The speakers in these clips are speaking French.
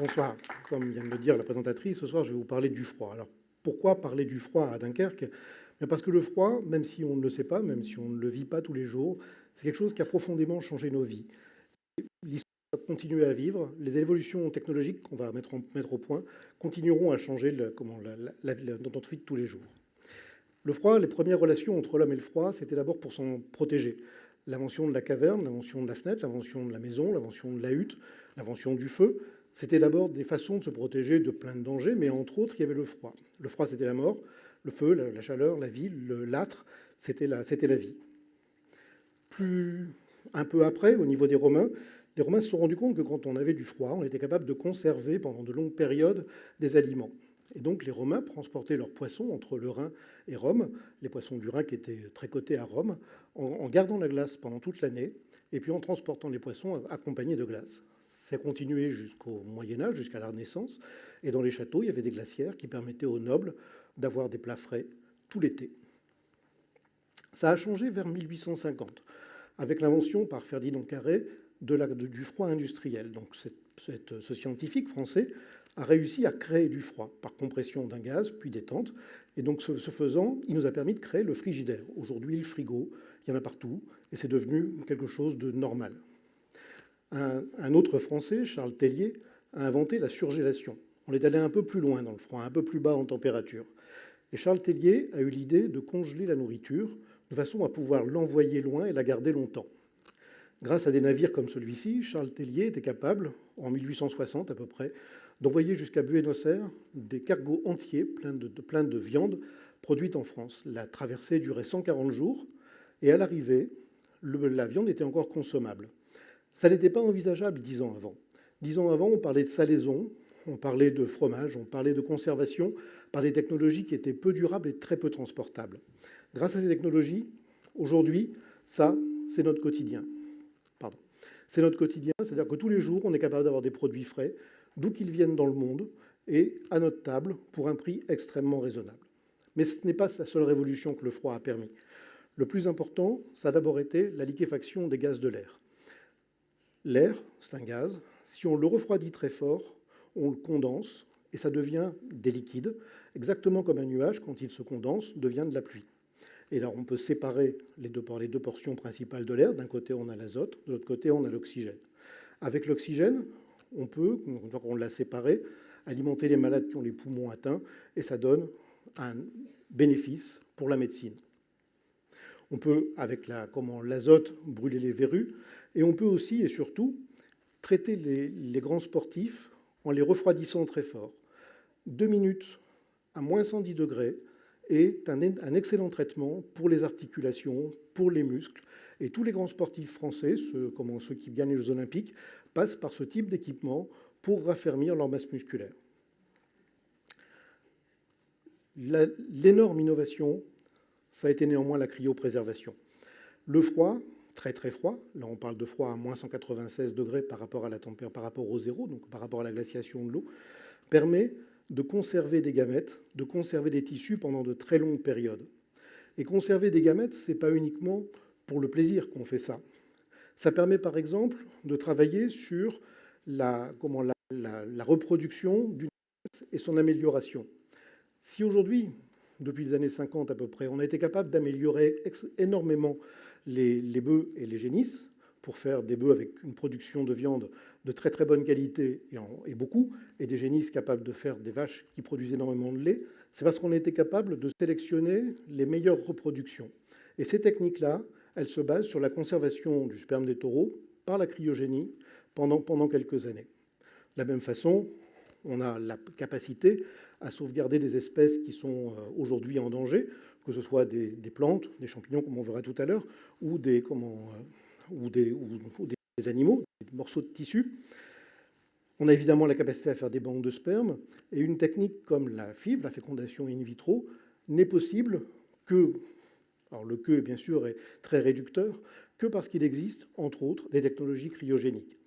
Bonsoir. Comme vient de le dire la présentatrice, ce soir, je vais vous parler du froid. Alors, pourquoi parler du froid à Dunkerque? Bien parce que le froid, même si on ne le sait pas, même si on ne le vit pas tous les jours, c'est quelque chose qui a profondément changé nos vies. L'histoire va continuer à vivre. Les évolutions technologiques qu'on va mettre au point continueront à changer notre vie de tous les jours. Le froid, les premières relations entre l'homme et le froid, c'était d'abord pour s'en protéger. L'invention de la caverne, l'invention de la fenêtre, l'invention de la maison, l'invention de la hutte, l'invention du feu, c'était d'abord des façons de se protéger de plein de dangers, mais entre autres, il y avait le froid. Le froid, c'était la mort. Le feu, la chaleur, la vie, l'âtre, c'était la vie. Plus un peu après, au niveau des Romains, les Romains se sont rendus compte que quand on avait du froid, on était capable de conserver pendant de longues périodes des aliments. Et donc les Romains transportaient leurs poissons entre le Rhin et Rome, les poissons du Rhin qui étaient très cotés à Rome, en gardant la glace pendant toute l'année, et puis en transportant les poissons accompagnés de glace. Ça continué jusqu'au Moyen Âge, jusqu'à la Renaissance, et dans les châteaux, il y avait des glacières qui permettaient aux nobles d'avoir des plats frais tout l'été. Ça a changé vers 1850, avec l'invention par Ferdinand Carré du froid industriel. Donc ce scientifique français a réussi à créer du froid par compression d'un gaz, puis détente. Et donc ce faisant, il nous a permis de créer le frigidaire. Aujourd'hui, le frigo, il y en a partout, et c'est devenu quelque chose de normal. Un autre Français, Charles Tellier, a inventé la surgélation. On est allé un peu plus loin dans le froid, un peu plus bas en température. Et Charles Tellier a eu l'idée de congeler la nourriture de façon à pouvoir l'envoyer loin et la garder longtemps. Grâce à des navires comme celui-ci, Charles Tellier était capable, en 1860 à peu près, d'envoyer jusqu'à Buenos Aires des cargos entiers pleins de viande produite en France. La traversée durait 140 jours et à l'arrivée, la viande était encore consommable. Ça n'était pas envisageable 10 ans avant. 10 ans avant, on parlait de salaison, on parlait de fromage, on parlait de conservation par des technologies qui étaient peu durables et très peu transportables. Grâce à ces technologies, aujourd'hui, ça, c'est notre quotidien. Pardon. C'est notre quotidien, c'est-à-dire que tous les jours, on est capable d'avoir des produits frais, d'où qu'ils viennent dans le monde, et à notre table, pour un prix extrêmement raisonnable. Mais ce n'est pas la seule révolution que le froid a permis. Le plus important, ça a d'abord été la liquéfaction des gaz de l'air. L'air, c'est un gaz. Si on le refroidit très fort, on le condense et ça devient des liquides, exactement comme un nuage, quand il se condense, devient de la pluie. Et là, on peut séparer par les deux portions principales de l'air. D'un côté, on a l'azote, de l'autre côté, on a l'oxygène. Avec l'oxygène, on peut, une fois qu'on l'a séparé, alimenter les malades qui ont les poumons atteints, et ça donne un bénéfice pour la médecine. On peut, avec l'azote, brûler les verrues, et on peut aussi et surtout traiter les grands sportifs en les refroidissant très fort. 2 minutes à moins 110 degrés est un excellent traitement pour les articulations, pour les muscles. Et tous les grands sportifs français, ceux qui gagnent les Jeux Olympiques, passent par ce type d'équipement pour raffermir leur masse musculaire. L'énorme innovation, ça a été néanmoins la cryopréservation. Le froid, très très froid, là on parle de froid à moins 196 degrés par rapport au zéro, donc par rapport à la glaciation de l'eau, permet de conserver des gamètes, de conserver des tissus pendant de très longues périodes. Et conserver des gamètes, ce n'est pas uniquement pour le plaisir qu'on fait ça. Ça permet par exemple de travailler sur la reproduction d'une espèce et son amélioration. Si aujourd'hui, depuis les années 50 à peu près, on a été capable d'améliorer énormément les bœufs et les génisses pour faire des bœufs avec une production de viande de très très bonne qualité et beaucoup, et des génisses capables de faire des vaches qui produisent énormément de lait, c'est parce qu'on a été capable de sélectionner les meilleures reproductions. Et ces techniques-là, elles se basent sur la conservation du sperme des taureaux par la cryogénie pendant quelques années. De la même façon, on a la capacité à sauvegarder des espèces qui sont aujourd'hui en danger, que ce soit des plantes, des champignons, comme on verra tout à l'heure, ou des animaux, des morceaux de tissu. On a évidemment la capacité à faire des banques de sperme, et une technique comme la FIV, la fécondation in vitro, n'est possible que, alors le que bien sûr est très réducteur, que parce qu'il existe, entre autres, des technologies cryogéniques.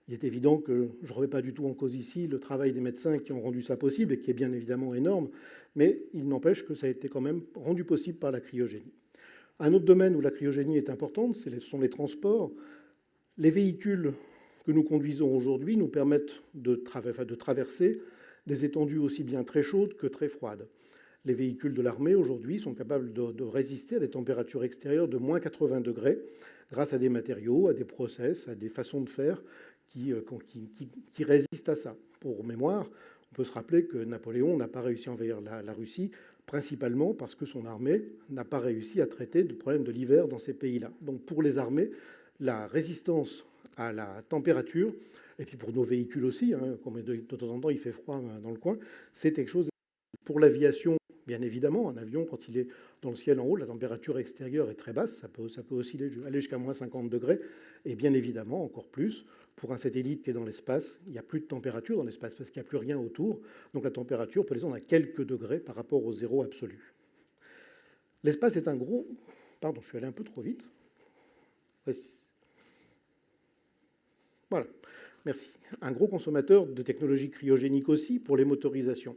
Il est évident que je ne remets pas du tout en cause ici le travail des médecins qui ont rendu ça possible et qui est bien évidemment énorme, mais il n'empêche que ça a été quand même rendu possible par la cryogénie. Un autre domaine où la cryogénie est importante, ce sont les transports. Les véhicules que nous conduisons aujourd'hui nous permettent de traverser des étendues aussi bien très chaudes que très froides. Les véhicules de l'armée aujourd'hui sont capables de résister à des températures extérieures de moins 80 degrés grâce à des matériaux, à des process, à des façons de faire qui résistent à ça. Pour mémoire, on peut se rappeler que Napoléon n'a pas réussi à envahir la Russie, principalement parce que son armée n'a pas réussi à traiter le problème de l'hiver dans ces pays-là. Donc pour les armées, la résistance à la température, et puis pour nos véhicules aussi, hein, de temps en temps il fait froid dans le coin, c'est quelque chose. Pour l'aviation, bien évidemment, un avion, quand il est dans le ciel en haut, la température extérieure est très basse, ça peut aussi aller jusqu'à moins 50 degrés, et bien évidemment, encore plus, pour un satellite qui est dans l'espace, il n'y a plus de température dans l'espace parce qu'il n'y a plus rien autour, donc la température peut descendre à quelques degrés par rapport au zéro absolu. L'espace est un gros... Pardon, je suis allé un peu trop vite. Voilà, merci. Un gros consommateur de technologies cryogéniques aussi pour les motorisations.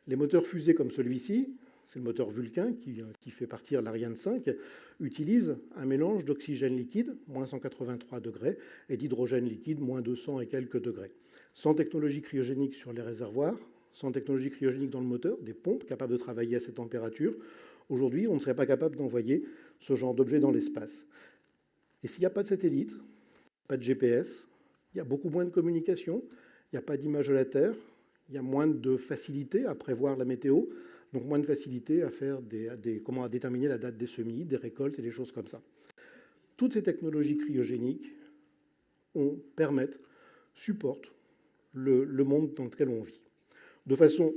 Les moteurs fusées comme celui-ci, c'est le moteur Vulcain qui fait partir l'Ariane 5, utilisent un mélange d'oxygène liquide, moins 183 degrés, et d'hydrogène liquide, moins 200 et quelques degrés. Sans technologie cryogénique sur les réservoirs, sans technologie cryogénique dans le moteur, des pompes capables de travailler à cette température, aujourd'hui, on ne serait pas capable d'envoyer ce genre d'objet dans l'espace. Et s'il n'y a pas de satellite, pas de GPS, il y a beaucoup moins de communication, il n'y a pas d'image de la Terre, il y a moins de facilité à prévoir la météo, donc moins de facilité à faire à déterminer la date des semis, des récoltes et des choses comme ça. Toutes ces technologies cryogéniques permettent, supportent le monde dans lequel on vit. De façon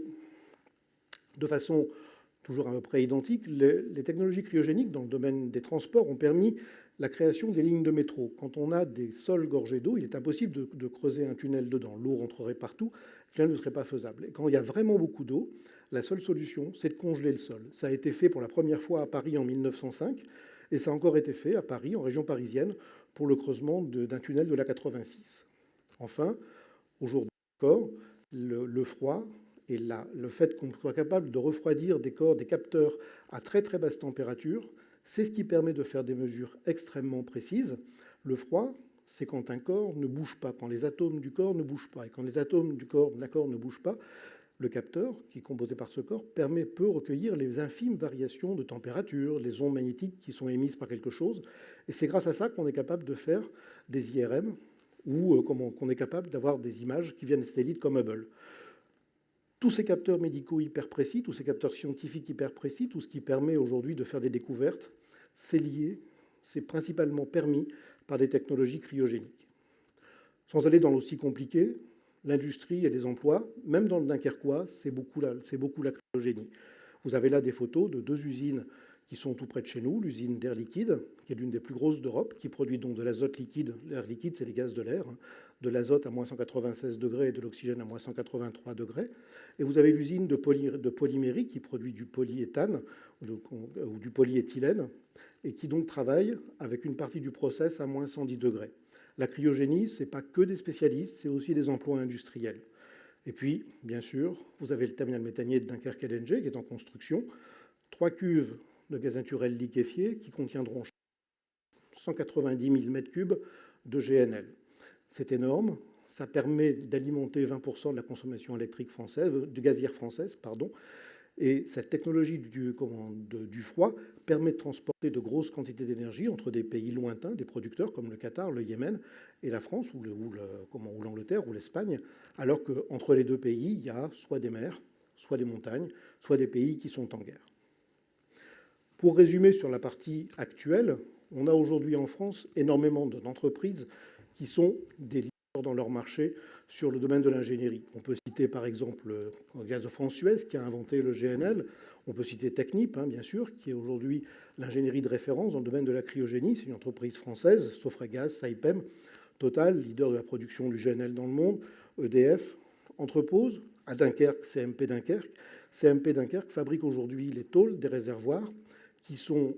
toujours à peu près identique, les technologies cryogéniques dans le domaine des transports ont permis la création des lignes de métro. Quand on a des sols gorgés d'eau, il est impossible de creuser un tunnel dedans. L'eau rentrerait partout, le tunnel ne serait pas faisable. Et quand il y a vraiment beaucoup d'eau, la seule solution, c'est de congeler le sol. Ça a été fait pour la première fois à Paris en 1905, et ça a encore été fait à Paris, en région parisienne, pour le creusement d'un tunnel de la 86. Enfin, aujourd'hui encore, le froid et le fait qu'on soit capable de refroidir des corps, des capteurs à très très basse température, c'est ce qui permet de faire des mesures extrêmement précises. Le froid, c'est quand un corps ne bouge pas, quand les atomes du corps ne bougent pas. Et quand les atomes d'un corps ne bougent pas, le capteur, qui est composé par ce corps, peut recueillir les infimes variations de température, les ondes magnétiques qui sont émises par quelque chose. Et c'est grâce à ça qu'on est capable de faire des IRM ou qu'on est capable d'avoir des images qui viennent des satellites comme Hubble. Tous ces capteurs médicaux hyper précis, tous ces capteurs scientifiques hyper précis, tout ce qui permet aujourd'hui de faire des découvertes, c'est lié, c'est principalement permis par des technologies cryogéniques. Sans aller dans l'aussi compliqué, l'industrie et les emplois, même dans le Dunkerquois, c'est beaucoup la cryogénie. Vous avez là des photos de deux usines qui sont tout près de chez nous, l'usine d'Air Liquide, qui est l'une des plus grosses d'Europe, qui produit donc de l'azote liquide. L'air liquide, c'est les gaz de l'air, hein, de l'azote à moins 196 degrés et de l'oxygène à moins 183 degrés. Et vous avez l'usine de polymérie qui produit du polyéthane ou du polyéthylène, et qui donc travaille avec une partie du process à moins 110 degrés. La cryogénie, ce n'est pas que des spécialistes, c'est aussi des emplois industriels. Et puis, bien sûr, vous avez le terminal méthanier de Dunkerque LNG qui est en construction. 3 cuves de gaz naturel liquéfié qui contiendront 190 000 m3 de GNL. C'est énorme. Ça permet d'alimenter 20% de la consommation électrique française, de gazière française, pardon. Et cette technologie du froid permet de transporter de grosses quantités d'énergie entre des pays lointains, des producteurs comme le Qatar, le Yémen et la France, ou l'Angleterre, ou l'Espagne, alors qu'entre les deux pays, il y a soit des mers, soit des montagnes, soit des pays qui sont en guerre. Pour résumer sur la partie actuelle, on a aujourd'hui en France énormément d'entreprises qui sont des leaders dans leur marché sur le domaine de l'ingénierie. On peut citer par exemple Gaz de France-Suez qui a inventé le GNL. On peut citer Technip, hein, bien sûr, qui est aujourd'hui l'ingénierie de référence dans le domaine de la cryogénie. C'est une entreprise française, Sofragaz, Saipem, Total, leader de la production du GNL dans le monde, EDF, Entrepose, à Dunkerque, CMP Dunkerque. CMP Dunkerque fabrique aujourd'hui les tôles des réservoirs qui sont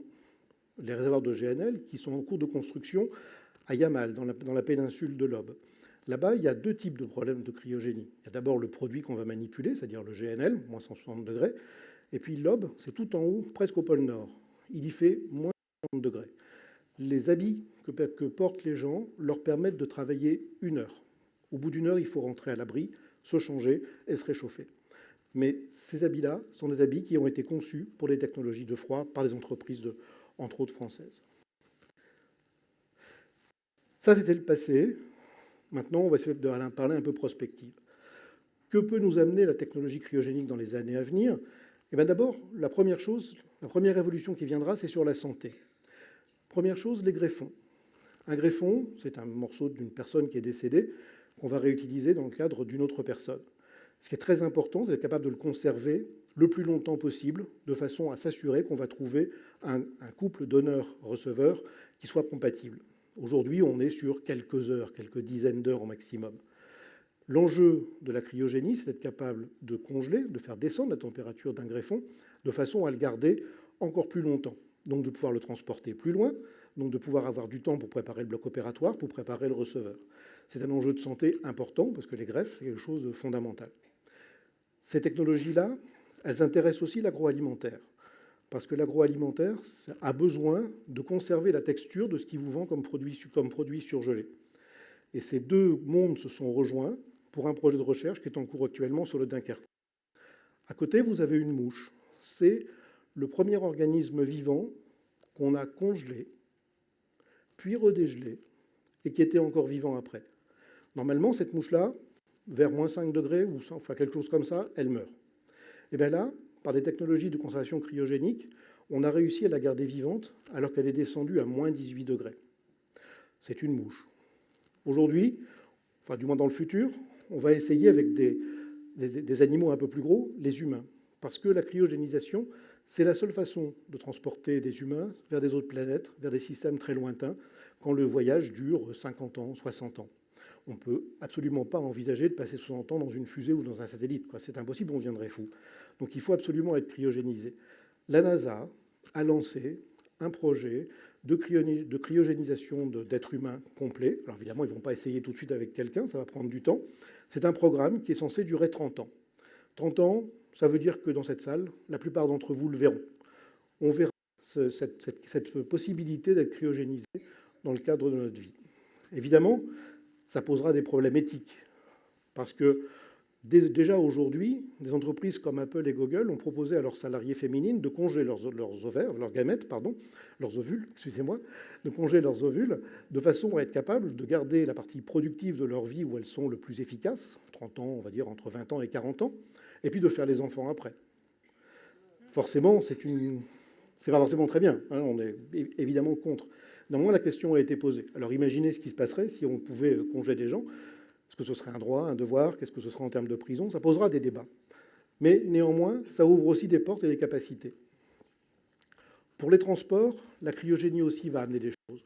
les réservoirs de GNL qui sont en cours de construction à Yamal, dans la péninsule de l'Aube. Là-bas, il y a deux types de problèmes de cryogénie. Il y a d'abord le produit qu'on va manipuler, c'est-à-dire le GNL, moins 160 degrés. Et puis l'Aube, c'est tout en haut, presque au pôle Nord. Il y fait moins 160 degrés. Les habits que portent les gens leur permettent de travailler 1 heure. Au bout d'1 heure, il faut rentrer à l'abri, se changer et se réchauffer. Mais ces habits-là sont des habits qui ont été conçus pour les technologies de froid par des entreprises, entre autres françaises. Ça, c'était le passé. Maintenant, on va essayer de parler un peu prospective. Que peut nous amener la technologie cryogénique dans les années à venir? Eh bien, d'abord, la première chose, la première évolution qui viendra, c'est sur la santé. Première chose, les greffons. Un greffon, c'est un morceau d'une personne qui est décédée qu'on va réutiliser dans le cadre d'une autre personne. Ce qui est très important, c'est d'être capable de le conserver le plus longtemps possible, de façon à s'assurer qu'on va trouver un couple donneur-receveur qui soit compatible. Aujourd'hui, on est sur quelques heures, quelques dizaines d'heures au maximum. L'enjeu de la cryogénie, c'est d'être capable de congeler, de faire descendre la température d'un greffon, de façon à le garder encore plus longtemps. Donc de pouvoir le transporter plus loin, donc de pouvoir avoir du temps pour préparer le bloc opératoire, pour préparer le receveur. C'est un enjeu de santé important, parce que les greffes, c'est quelque chose de fondamental. Ces technologies-là, elles intéressent aussi l'agroalimentaire, parce que l'agroalimentaire a besoin de conserver la texture de ce qui vous vend comme produit surgelé. Et ces deux mondes se sont rejoints pour un projet de recherche qui est en cours actuellement sur le Dunkerque. À côté, vous avez une mouche. C'est le premier organisme vivant qu'on a congelé, puis redégelé, et qui était encore vivant après. Normalement, cette mouche-là, vers moins 5 degrés, ou enfin quelque chose comme ça, elle meurt. Et bien là, par des technologies de conservation cryogénique, on a réussi à la garder vivante alors qu'elle est descendue à moins 18 degrés. C'est une mouche. Aujourd'hui, enfin du moins dans le futur, on va essayer avec des animaux un peu plus gros, les humains. Parce que la cryogénisation, c'est la seule façon de transporter des humains vers des autres planètes, vers des systèmes très lointains, quand le voyage dure 50 ans, 60 ans. On ne peut absolument pas envisager de passer 60 ans dans une fusée ou dans un satellite. C'est impossible, on deviendrait fou. Donc il faut absolument être cryogénisé. La NASA a lancé un projet de cryogénisation d'êtres humains complets. Alors évidemment, ils ne vont pas essayer tout de suite avec quelqu'un, ça va prendre du temps. C'est un programme qui est censé durer 30 ans. 30 ans, ça veut dire que dans cette salle, la plupart d'entre vous le verront. On verra cette possibilité d'être cryogénisé dans le cadre de notre vie. Évidemment, ça posera des problèmes éthiques. Parce que déjà aujourd'hui, des entreprises comme Apple et Google ont proposé à leurs salariés féminines de congeler leurs ovules, excusez-moi, de congeler leurs ovules de façon à être capables de garder la partie productive de leur vie où elles sont le plus efficaces, 30 ans, on va dire entre 20 ans et 40 ans, et puis de faire les enfants après. Forcément, c'est pas forcément très bien, hein, on est évidemment contre. Néanmoins, la question a été posée. Alors imaginez ce qui se passerait si on pouvait congeler des gens. Est-ce que ce serait un droit, un devoir? Qu'est-ce que ce sera en termes de prison? Ça posera des débats. Mais néanmoins, ça ouvre aussi des portes et des capacités. Pour les transports, la cryogénie aussi va amener des choses.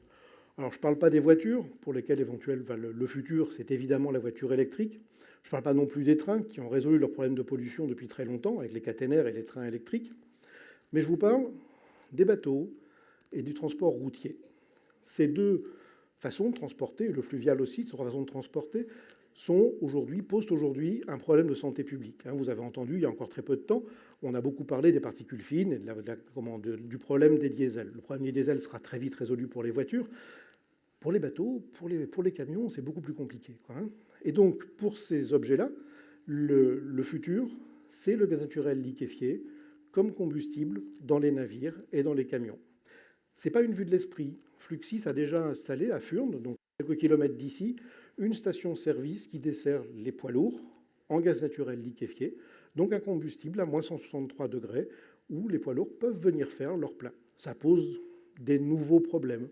Alors, je ne parle pas des voitures, pour lesquelles éventuellement le futur, c'est évidemment la voiture électrique. Je ne parle pas non plus des trains, qui ont résolu leurs problèmes de pollution depuis très longtemps, avec les caténaires et les trains électriques. Mais je vous parle des bateaux et du transport routier. Ces deux façons de transporter, le fluvial aussi, ces trois façons de transporter, posent aujourd'hui un problème de santé publique. Vous avez entendu, il y a encore très peu de temps, on a beaucoup parlé des particules fines et du problème des diesels. Le problème des diesels sera très vite résolu pour les voitures. Pour les bateaux, pour les camions, c'est beaucoup plus compliqué. Et donc, pour ces objets-là, le futur, c'est le gaz naturel liquéfié comme combustible dans les navires et dans les camions. Ce n'est pas une vue de l'esprit. Fluxys a déjà installé à Furnes, donc quelques kilomètres d'ici, une station-service qui dessert les poids lourds en gaz naturel liquéfié, donc un combustible à moins 163 degrés, où les poids lourds peuvent venir faire leur plein. Ça pose des nouveaux problèmes,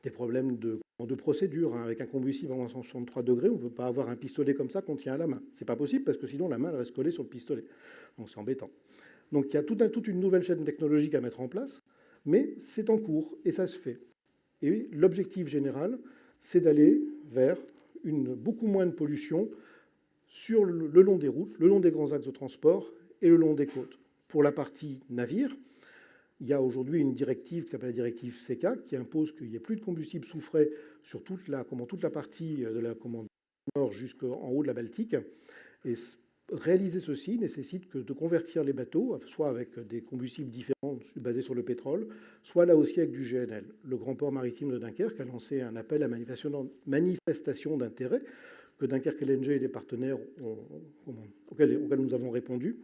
des problèmes de procédure. Avec un combustible à moins 163 degrés, on ne peut pas avoir un pistolet comme ça qu'on tient à la main. Ce n'est pas possible parce que sinon la main elle reste collée sur le pistolet. Donc c'est embêtant. Donc il y a toute une nouvelle chaîne technologique à mettre en place, mais c'est en cours et ça se fait. Et l'objectif général, c'est d'aller vers beaucoup moins de pollution sur le long des routes, le long des grands axes de transport et le long des côtes. Pour la partie navire, il y a aujourd'hui une directive qui s'appelle la directive CECA qui impose qu'il n'y ait plus de combustible soufré sur toute la partie de la nord jusqu'en haut de la Baltique. Et réaliser ceci nécessite de convertir les bateaux, soit avec des combustibles différents basés sur le pétrole, soit là aussi avec du GNL. Le Grand Port Maritime de Dunkerque a lancé un appel à manifestation d'intérêt que Dunkerque LNG et les partenaires auxquels nous avons répondu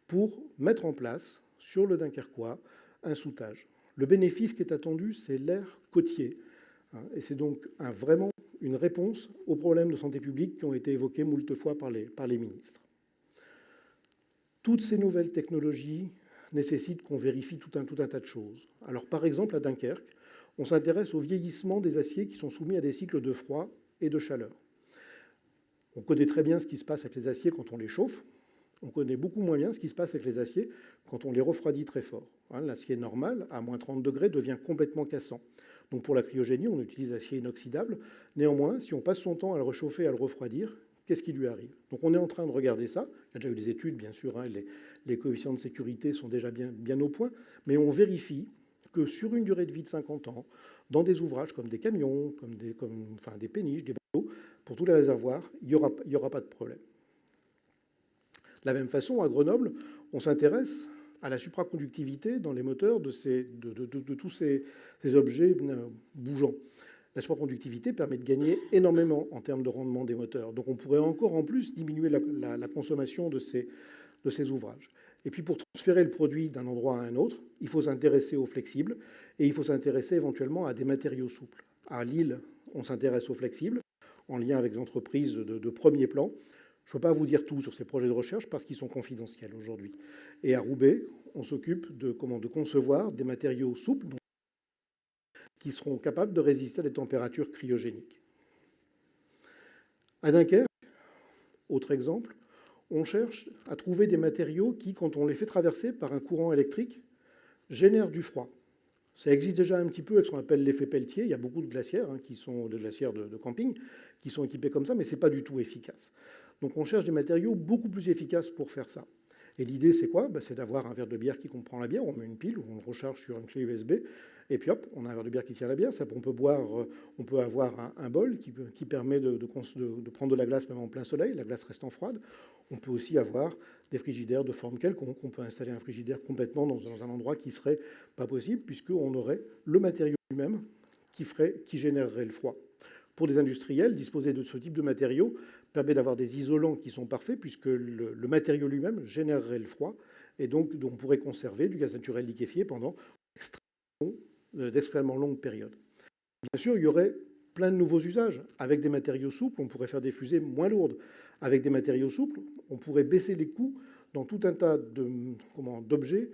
pour mettre en place sur le Dunkerquois un soûtage. Le bénéfice qui est attendu, c'est l'air côtier. Et c'est donc vraiment une réponse aux problèmes de santé publique qui ont été évoqués moult fois par les ministres. Toutes ces nouvelles technologies nécessitent qu'on vérifie tout un tas de choses. Alors, par exemple, à Dunkerque, on s'intéresse au vieillissement des aciers qui sont soumis à des cycles de froid et de chaleur. On connaît très bien ce qui se passe avec les aciers quand on les chauffe. On connaît beaucoup moins bien ce qui se passe avec les aciers quand on les refroidit très fort. L'acier normal, à moins 30 degrés, devient complètement cassant. Donc pour la cryogénie, on utilise l'acier inoxydable. Néanmoins, si on passe son temps à le réchauffer, à le refroidir, qu'est-ce qui lui arrive? Donc on est en train de regarder ça. Il y a déjà eu des études, bien sûr, les coefficients de sécurité sont déjà bien au point, mais on vérifie que sur une durée de vie de 50 ans, dans des ouvrages comme des camions, comme des péniches, des bateaux, pour tous les réservoirs, il n'y aura pas de problème. De la même façon, à Grenoble, on s'intéresse à la supraconductivité dans les moteurs de tous ces objets bougeants. La supraconductivité permet de gagner énormément en termes de rendement des moteurs. Donc on pourrait encore en plus diminuer la consommation de ces ouvrages. Et puis pour transférer le produit d'un endroit à un autre, il faut s'intéresser aux flexibles et il faut s'intéresser éventuellement à des matériaux souples. À Lille, on s'intéresse aux flexibles en lien avec des entreprises de premier plan. Je ne peux pas vous dire tout sur ces projets de recherche parce qu'ils sont confidentiels aujourd'hui. Et à Roubaix, on s'occupe de concevoir des matériaux souples qui seront capables de résister à des températures cryogéniques. À Dunkerque, autre exemple, on cherche à trouver des matériaux qui, quand on les fait traverser par un courant électrique, génèrent du froid. Ça existe déjà un petit peu avec ce qu'on appelle l'effet Peltier. Il y a beaucoup de glacières qui sont de glacières de camping qui sont équipés comme ça, mais ce n'est pas du tout efficace. Donc on cherche des matériaux beaucoup plus efficaces pour faire ça. Et l'idée, c'est quoi? C'est d'avoir un verre de bière qui comprend la bière. On met une pile, on le recharge sur une clé USB, et puis hop, on a un verre de bière qui tient la bière. Ça, on peut avoir un bol qui permet de prendre de la glace même en plein soleil, la glace restant froide. On peut aussi avoir des frigidaires de forme quelconque. On peut installer un frigidaire complètement dans un endroit qui ne serait pas possible, puisqu'on aurait le matériau lui-même qui générerait le froid. Pour des industriels, disposer de ce type de matériaux permet d'avoir des isolants qui sont parfaits, puisque le matériau lui-même générerait le froid, et donc on pourrait conserver du gaz naturel liquéfié pendant d'extrêmement longues périodes. Bien sûr, il y aurait plein de nouveaux usages. Avec des matériaux souples, on pourrait faire des fusées moins lourdes. Avec des matériaux souples, on pourrait baisser les coûts dans tout un tas d'objets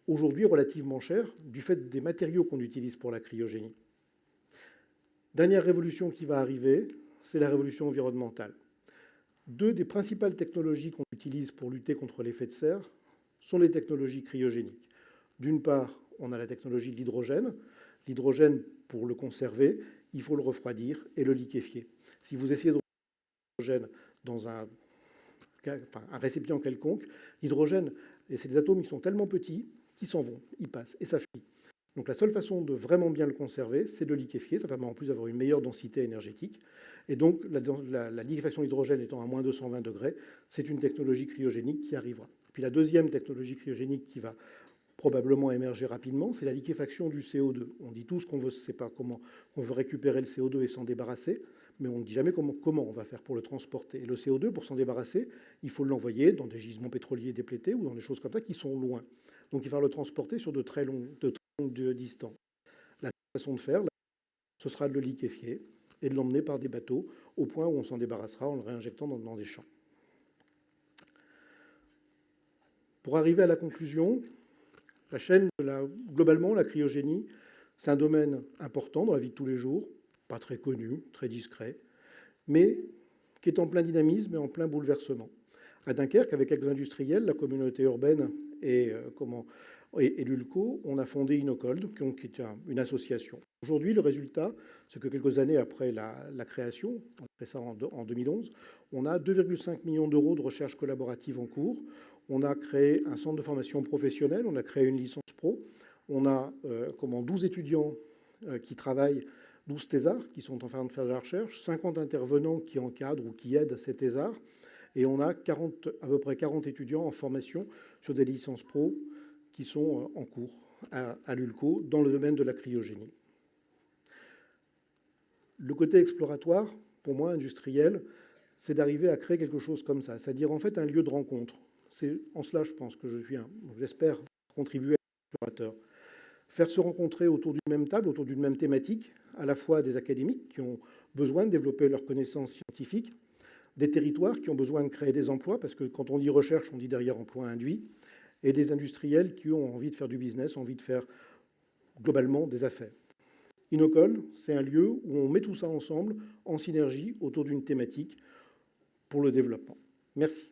aujourd'hui relativement chers du fait des matériaux qu'on utilise pour la cryogénie. Dernière révolution qui va arriver, c'est la révolution environnementale. Deux des principales technologies qu'on utilise pour lutter contre l'effet de serre sont les technologies cryogéniques. D'une part, on a la technologie de l'hydrogène. L'hydrogène, pour le conserver, il faut le refroidir et le liquéfier. Si vous essayez de refroidir l'hydrogène dans un récipient quelconque, l'hydrogène, c'est des atomes qui sont tellement petits qu'ils s'en vont, ils passent, et ça finit. Donc la seule façon de vraiment bien le conserver, c'est de le liquéfier. Ça permet en plus d'avoir une meilleure densité énergétique. Et donc la liquéfaction d'hydrogène étant à moins 220 degrés, c'est une technologie cryogénique qui arrivera. Puis la deuxième technologie cryogénique qui va probablement émerger rapidement, c'est la liquéfaction du CO2. On dit tous qu'on veut, c'est pas comment on veut récupérer le CO2 et s'en débarrasser, mais on ne dit jamais comment on va faire pour le transporter. Et le CO2, pour s'en débarrasser, il faut l'envoyer dans des gisements pétroliers déplétés ou dans des choses comme ça qui sont loin. Donc il va le transporter sur de très longues distances. La façon de faire, ce sera de le liquéfier et de l'emmener par des bateaux au point où on s'en débarrassera en le réinjectant dans des champs. Pour arriver à la conclusion, globalement, la cryogénie, c'est un domaine important dans la vie de tous les jours, pas très connu, très discret, mais qui est en plein dynamisme et en plein bouleversement. À Dunkerque, avec quelques industriels, la communauté urbaine et l'ULCO, on a fondé Inocold, qui est une association. Aujourd'hui, le résultat, c'est que quelques années après la création, on a fait ça en 2011, on a 2,5 millions d'euros de recherche collaborative en cours. On a créé un centre de formation professionnelle, on a créé une licence pro, on a 12 étudiants qui travaillent, 12 thésards qui sont en train de faire de la recherche, 50 intervenants qui encadrent ou qui aident ces thésards, Et on a à peu près 40 étudiants en formation sur des licences pro qui sont en cours à l'ULCO dans le domaine de la cryogénie. Le côté exploratoire, pour moi, industriel, c'est d'arriver à créer quelque chose comme ça, c'est-à-dire en fait un lieu de rencontre. C'est en cela, je pense que j'espère contribuer à l'explorateur. Faire se rencontrer autour d'une même table, autour d'une même thématique, à la fois des académiques qui ont besoin de développer leurs connaissances scientifiques, des territoires qui ont besoin de créer des emplois, parce que quand on dit recherche, on dit derrière emploi induit, et des industriels qui ont envie de faire du business, envie de faire globalement des affaires. Inocol, c'est un lieu où on met tout ça ensemble, en synergie, autour d'une thématique pour le développement. Merci.